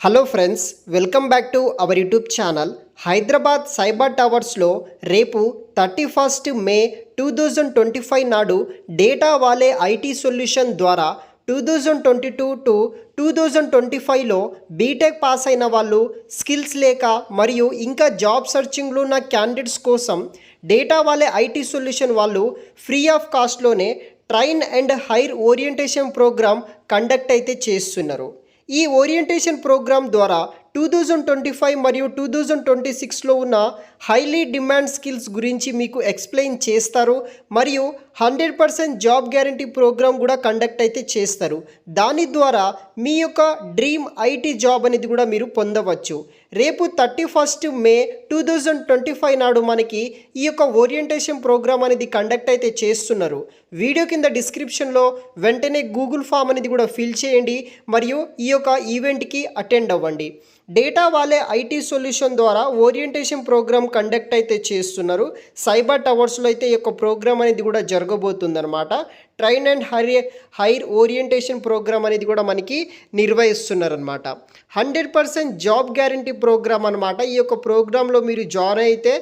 Hello friends, welcome back to our YouTube channel. Hyderabad cyber టవర్స్లో రేపు 31 మే 2025 నాడు డేటా వాలే ఐటీ సొల్యూషన్ ద్వారా 2022 to 2025లో BTech pass అయిన వాళ్ళు, స్కిల్స్ లేక మరియు ఇంకా జాబ్ సర్చింగ్లో ఉన్న క్యాండిడేట్స్ కోసం డేటా వాలే ఐటీ సొల్యూషన్ వాళ్ళు ఫ్రీ ఆఫ్ కాస్ట్లోనే train and hire orientation program conduct అయితే చేస్తున్నారు. ఈ ఓరియంటేషన్ ప్రోగ్రామ్ ద్వారా 2025 మరియు 2026లో ఉన్న హైలీ డిమాండ్ స్కిల్స్ గురించి మీకు ఎక్స్ప్లెయిన్ చేస్తారు మరియు 100% జాబ్ గ్యారంటీ ప్రోగ్రామ్ కూడా కండక్ట్ అయితే చేస్తారు. దాని ద్వారా మీ యొక్క డ్రీమ్ ఐటీ జాబ్ అనేది కూడా మీరు పొందవచ్చు. రేపు 31 మే 2025 నాడు మనకి ఈ యొక్క ఓరియంటేషన్ ప్రోగ్రామ్ అనేది కండక్ట్ అయితే చేస్తున్నారు. వీడియో కింద డిస్క్రిప్షన్లో వెంటనే గూగుల్ ఫామ్ అనేది కూడా ఫిల్ చేయండి మరియు ఈ యొక్క ఈవెంట్కి అటెండ్ అవ్వండి. డేటా వాలే ఐటీ సొల్యూషన్ ద్వారా ఓరియంటేషన్ ప్రోగ్రామ్ కండక్ట్ అయితే చేస్తున్నారు. సైబర్ టవర్స్లో అయితే ఈ యొక్క ప్రోగ్రామ్ అనేది కూడా జరగబోతుందన్నమాట. Train and hire orientation program అనేది కూడా మనకి నిర్వహిస్తున్నారనమాట. 100% జాబ్ గ్యారంటీ ప్రోగ్రామ్ అనమాట. ఈ యొక్క ప్రోగ్రాంలో మీరు జాయిన్ అయితే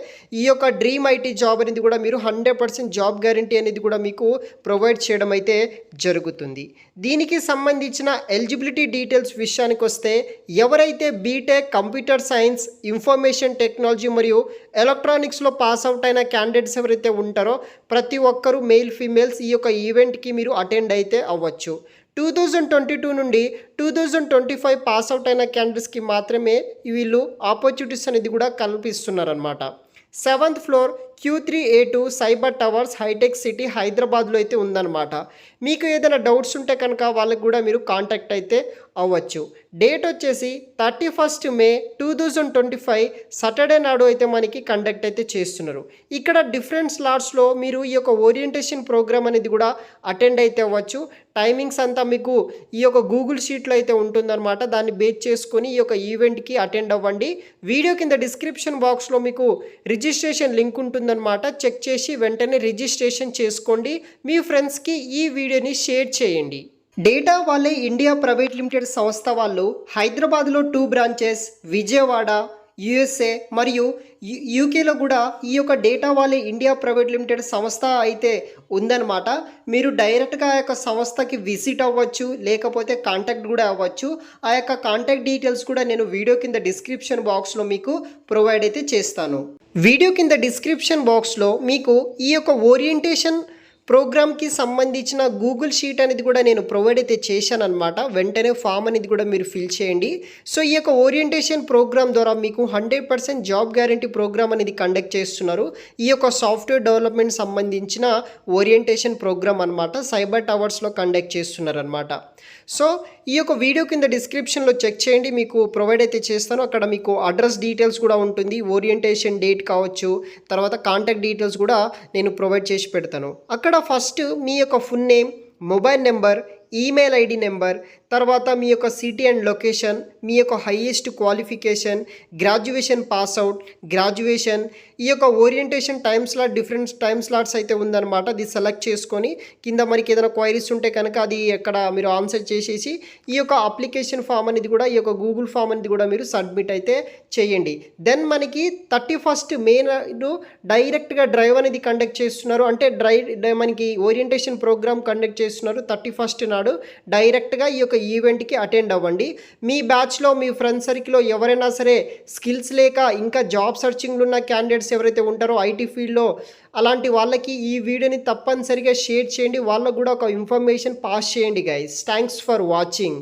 ఈ యొక్క డ్రీమ్ ఐటీ జాబ్ అనేది కూడా మీరు 100% జాబ్ గ్యారంటీ అనేది కూడా మీకు ప్రొవైడ్ చేయడం అయితే జరుగుతుంది. దీనికి సంబంధించిన ఎలిజిబిలిటీ డీటెయిల్స్ విషయానికి వస్తే ఎవరైతే B Tech computer science, information technology మరియు ఎలక్ట్రానిక్స్లో పాస్ అవుట్ అయిన క్యాండిడేట్స్ ఎవరైతే ఉంటారో ప్రతి ఒక్కరూ మేల్ ఫీమేల్స్ ఈ యొక్క ఈవెంట్కి మీరు అటెండ్ అయితే అవ్వచ్చు. 2022 నుండి 2025 పాస్ అవుట్ అయిన క్యాండిడేట్స్కి మాత్రమే వీళ్ళు ఆపర్చునిటీస్ అనేది కూడా కల్పిస్తున్నారనమాట. 7th floor Q3A2 cyber towers, hitech city, హైదరాబాద్లో అయితే ఉందన్నమాట. మీకు ఏదైనా డౌట్స్ ఉంటే కనుక వాళ్ళకి కూడా మీరు కాంటాక్ట్ అయితే అవ్వచ్చు. డేట్ వచ్చేసి 31 మే 2025 సాటర్డే నాడు అయితే మనకి కండక్ట్ అయితే చేస్తున్నారు. ఇక్కడ డిఫరెంట్ స్లాట్స్లో మీరు ఈ యొక్క ఓరియంటేషన్ ప్రోగ్రామ్ అనేది కూడా అటెండ్ అయితే అవ్వచ్చు. టైమింగ్స్ అంతా మీకు ఈ యొక్క గూగుల్ షీట్లో అయితే ఉంటుందన్నమాట. దాన్ని బేస్ చేసుకొని ఈ యొక్క ఈవెంట్కి అటెండ్ అవ్వండి. వీడియో కింద డిస్క్రిప్షన్ బాక్స్లో మీకు రిజిస్ట్రేషన్ లింక్ ఉంటుందన్నమాట. చెక్ చేసి వెంటనే రిజిస్ట్రేషన్ చేసుకోండి. మీ ఫ్రెండ్స్కి ఈ వీడియోని షేర్ చేయండి. డేటా వాలే ఇండియా ప్రైవేట్ లిమిటెడ్ సంస్థ వాళ్ళు హైదరాబాద్లో 2 బ్రాంచెస్, విజయవాడ, యుఎస్ఏ మరియు యూకేలో కూడా ఈ యొక్క డేటా వాలే ఇండియా ప్రైవేట్ లిమిటెడ్ సంస్థ అయితే ఉందన్నమాట. మీరు డైరెక్ట్గా ఆ యొక్క సంస్థకి విజిట్ అవ్వచ్చు, లేకపోతే కాంటాక్ట్ కూడా అవ్వచ్చు. ఆ యొక్క కాంటాక్ట్ డీటెయిల్స్ కూడా నేను వీడియో కింద డిస్క్రిప్షన్ బాక్స్లో మీకు ప్రొవైడ్ అయితే చేస్తాను. వీడియో కింద డిస్క్రిప్షన్ బాక్స్లో మీకు ఈ యొక్క ఓరియంటేషన్ ప్రోగ్రామ్కి సంబంధించిన గూగుల్ షీట్ అనేది కూడా నేను ప్రొవైడ్ అయితే చేశాను అనమాట. వెంటనే ఫామ్ అనేది కూడా మీరు ఫిల్ చేయండి. సో ఈ యొక్క ఓరియంటేషన్ ప్రోగ్రామ్ ద్వారా మీకు 100% జాబ్ గ్యారంటీ ప్రోగ్రామ్ అనేది కండక్ట్ చేస్తున్నారు. ఈ యొక్క సాఫ్ట్వేర్ డెవలప్మెంట్ సంబంధించిన ఓరియంటేషన్ ప్రోగ్రామ్ అనమాట. సైబర్ టవర్స్లో కండక్ట్ చేస్తున్నారు అనమాట. సో ఈ యొక్క వీడియో కింద డిస్క్రిప్షన్లో చెక్ చేయండి, మీకు ప్రొవైడ్ అయితే చేస్తాను. అక్కడ మీకు అడ్రస్ డీటెయిల్స్ కూడా ఉంటుంది, ఓరియంటేషన్ డేట్ కావచ్చు, తర్వాత కాంటాక్ట్ డీటెయిల్స్ కూడా నేను ప్రొవైడ్ చేసి పెడతాను. అక్కడ ఫస్ట్ మీ యొక్క full name, mobile number, email ID number, తర్వాత మీ యొక్క సిటీ అండ్ లొకేషన్, మీ యొక్క highest qualification, graduation pass out, graduation, ఈ యొక్క orientation time slot, different time slots అయితే ఉందన్నమాట. అది సెలెక్ట్ చేసుకొని కింద మనకి ఏదైనా క్వైరీస్ ఉంటే కనుక అది అక్కడ మీరు ఆన్సర్ చేసేసి ఈ యొక్క అప్లికేషన్ ఫామ్ అనేది కూడా, ఈ యొక్క గూగుల్ ఫామ్ అనేది కూడా మీరు సబ్మిట్ అయితే చేయండి. దెన్ మనకి 31 మే నాడు డైరెక్ట్గా డ్రైవ్ అనేది కండక్ట్ చేస్తున్నారు. అంటే మనకి ఓరియంటేషన్ ప్రోగ్రామ్ కండక్ట్ చేస్తున్నారు. 31 నాడు డైరెక్ట్గా ఈ యొక్క ఈవెంట్కి అటెండ్ అవ్వండి. మీ బ్యాచ్లో, మీ ఫ్రెండ్ సర్కిల్లో ఎవరైనా సరే స్కిల్స్ లేక ఇంకా జాబ్ సర్చింగ్లో ఉన్న క్యాండిడేట్స్ ఎవరైతే ఉంటారో ఐటీ ఫీల్డ్లో, అలాంటి వాళ్ళకి ఈ వీడియోని తప్పనిసరిగా షేర్ చేయండి. వాళ్ళకు కూడా ఒక ఇన్ఫర్మేషన్ పాస్ చేయండి గైస్. Thanks for watching.